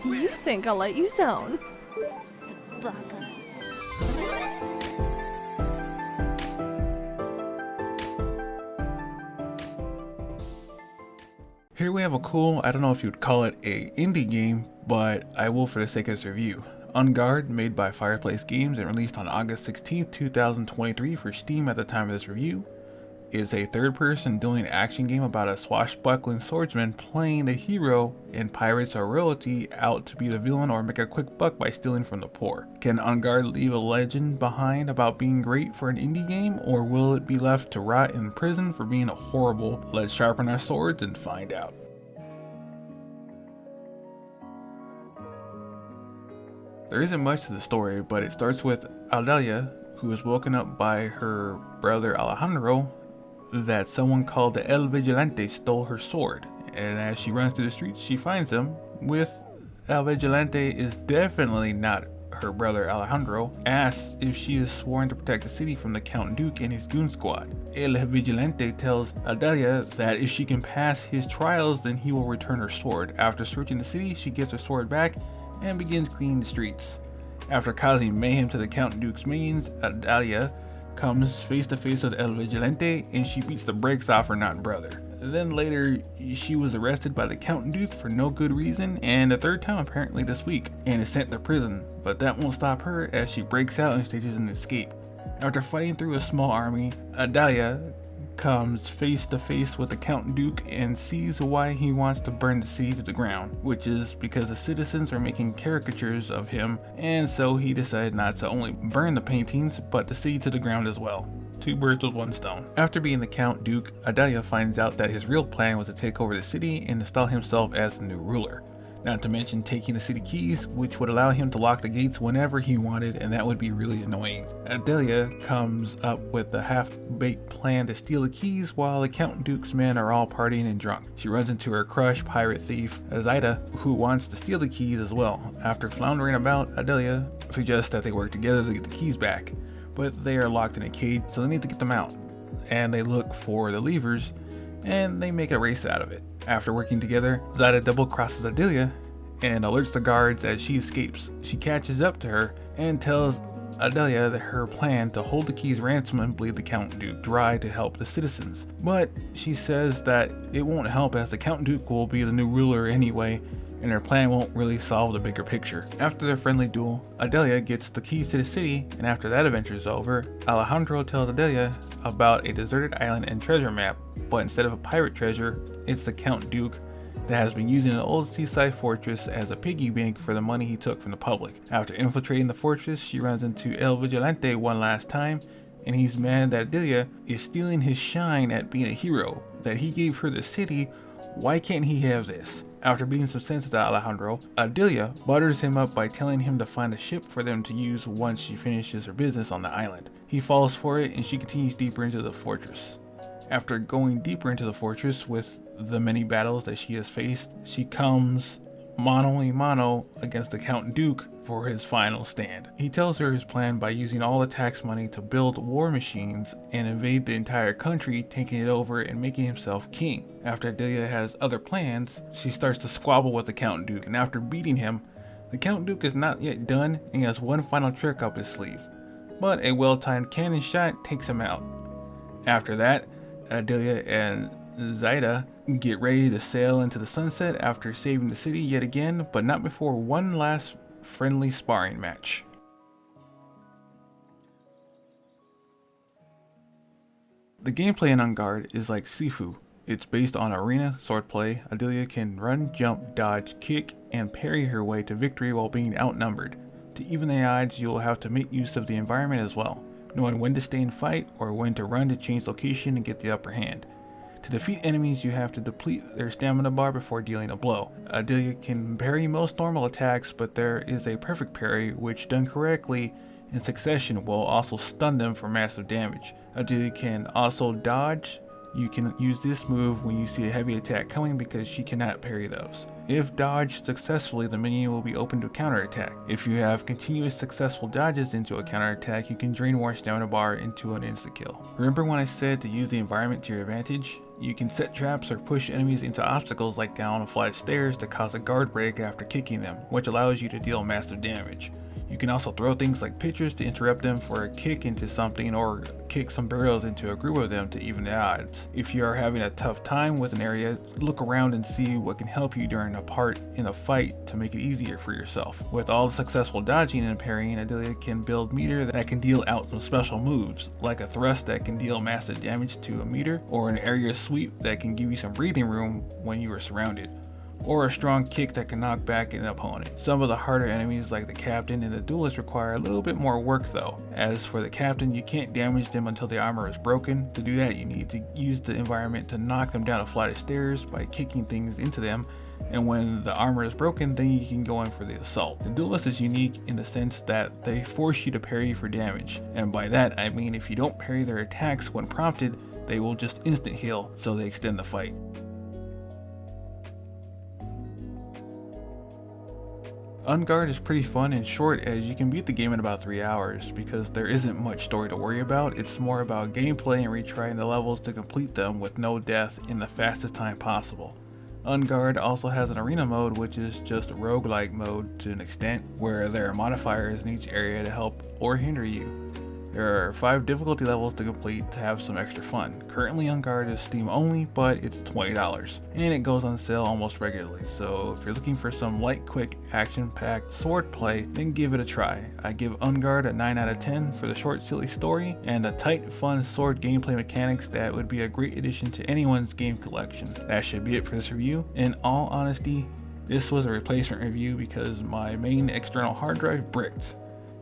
You think I'll let you zone? Baka. Here we have a cool, I don't know if you'd call it a indie game, but I will for the sake of this review. En Garde, made by Fireplace Games and released on August 16th, 2023 for Steam at the time of this review, is a third-person dueling action game about a swashbuckling swordsman playing the hero and pirates or royalty out to be the villain or make a quick buck by stealing from the poor. Can En Garde leave a legend behind about being great for an indie game, or will it be left to rot in prison for being horrible? Let's sharpen our swords and find out. There isn't much to the story, but it starts with Aldelia, who is woken up by her brother Alejandro that someone called the El Vigilante stole her sword, and as she runs through the streets she finds him with El Vigilante is definitely not her brother Alejandro, asks if she is sworn to protect the city from the Count Duke and his goon squad. El Vigilante tells Aldelia that if she can pass his trials then he will return her sword. After searching the city, she gets her sword back and begins cleaning the streets. After causing mayhem to the Count Duke's minions, Aldelia comes face to face with El Vigilante and she beats the brakes off her not brother. Then later, she was arrested by the Count Duke for no good reason, and a third time apparently this week, and is sent to prison, but that won't stop her as she breaks out and stages an escape. After fighting through a small army, Aldelia comes face to face with the Count Duke and sees why he wants to burn the city to the ground, which is because the citizens are making caricatures of him, and so he decided not to only burn the paintings, but the city to the ground as well. Two birds with one stone. After being the Count Duke, Aldelia finds out that his real plan was to take over the city and install himself as the new ruler. Not to mention taking the city keys, which would allow him to lock the gates whenever he wanted, and that would be really annoying. Aldelia comes up with a half-baked plan to steal the keys while the Count Duke's men are all partying and drunk. She runs into her crush, pirate thief Zaida, who wants to steal the keys as well. After floundering about, Aldelia suggests that they work together to get the keys back, but they are locked in a cage, so they need to get them out. And they look for the levers, and they make a race out of it. After working together, Zaida double crosses Aldelia and alerts the guards as she escapes. She catches up to her and tells Aldelia that her plan to hold the keys ransom and bleed the Count Duke dry to help the citizens. But she says that it won't help as the Count Duke will be the new ruler anyway, and her plan won't really solve the bigger picture. After their friendly duel, Aldelia gets the keys to the city, and after that adventure is over, Alejandro tells Aldelia about a deserted island and treasure map, but instead of a pirate treasure, it's the Count Duke that has been using an old seaside fortress as a piggy bank for the money he took from the public. After infiltrating the fortress, she runs into El Vigilante one last time, and he's mad that Aldelia is stealing his shine at being a hero, that he gave her the city. Why can't he have this? After beating some sense into Alejandro, Aldelia butters him up by telling him to find a ship for them to use once she finishes her business on the island. He falls for it and she continues deeper into the fortress. After going deeper into the fortress with the many battles that she has faced, she comes mano a mano against the Count Duke for his final stand. He tells her his plan by using all the tax money to build war machines and invade the entire country, taking it over and making himself king. After Aldelia has other plans, she starts to squabble with the Count Duke, and after beating him, the Count Duke is not yet done and he has one final trick up his sleeve. But a well-timed cannon shot takes him out. After that, Aldelia and Zaida get ready to sail into the sunset after saving the city yet again, but not before one last friendly sparring match. The gameplay in En Garde is like Sifu. It's based on arena swordplay. Aldelia can run, jump, dodge, kick, and parry her way to victory while being outnumbered. To even the odds, you'll have to make use of the environment as well, knowing when to stay and fight or when to run to change location and get the upper hand. To defeat enemies, you have to deplete their stamina bar before dealing a blow. Aldelia can parry most normal attacks, but there is a perfect parry which, done correctly in succession, will also stun them for massive damage. Aldelia can also dodge. You can use this move when you see a heavy attack coming because she cannot parry those. If dodged successfully, the minion will be open to counterattack. If you have continuous successful dodges into a counterattack, you can drain more stamina bar into an insta-kill. Remember when I said to use the environment to your advantage? You can set traps or push enemies into obstacles like down a flight of stairs to cause a guard break after kicking them, which allows you to deal massive damage. You can also throw things like pictures to interrupt them for a kick into something, or kick some barrels into a group of them to even the odds. If you are having a tough time with an area, look around and see what can help you during a part in a fight to make it easier for yourself. With all the successful dodging and parrying, Adelia can build meter that can deal out some special moves, like a thrust that can deal massive damage to a meter, or an area sweep that can give you some breathing room when you are surrounded, or a strong kick that can knock back an opponent. Some of the harder enemies like the captain and the duelist require a little bit more work though. As for the captain, you can't damage them until the armor is broken. To do that, you need to use the environment to knock them down a flight of stairs by kicking things into them, and when the armor is broken, then you can go in for the assault. The duelist is unique in the sense that they force you to parry for damage, and by that I mean if you don't parry their attacks when prompted, they will just instant heal, so they extend the fight. En Garde is pretty fun and short, as you can beat the game in about 3 hours because there isn't much story to worry about. It's more about gameplay and retrying the levels to complete them with no death in the fastest time possible. En Garde also has an arena mode, which is just a roguelike mode to an extent, where there are modifiers in each area to help or hinder you. There are 5 difficulty levels to complete to have some extra fun. Currently En Garde is Steam only, but it's $20 and it goes on sale almost regularly, so if you're looking for some light, quick, action-packed sword play, then give it a try. I give En Garde a 9 out of 10 for the short, silly story and the tight, fun sword gameplay mechanics that would be a great addition to anyone's game collection. That should be it for this review. In all honesty, this was a replacement review because my main external hard drive bricked,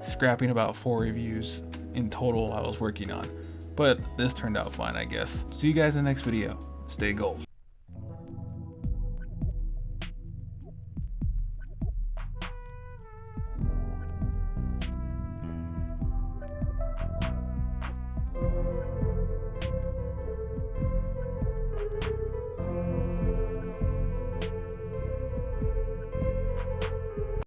scrapping about 4 reviews in total I was working on, but this turned out fine, I guess. See you guys in the next video. Stay gold.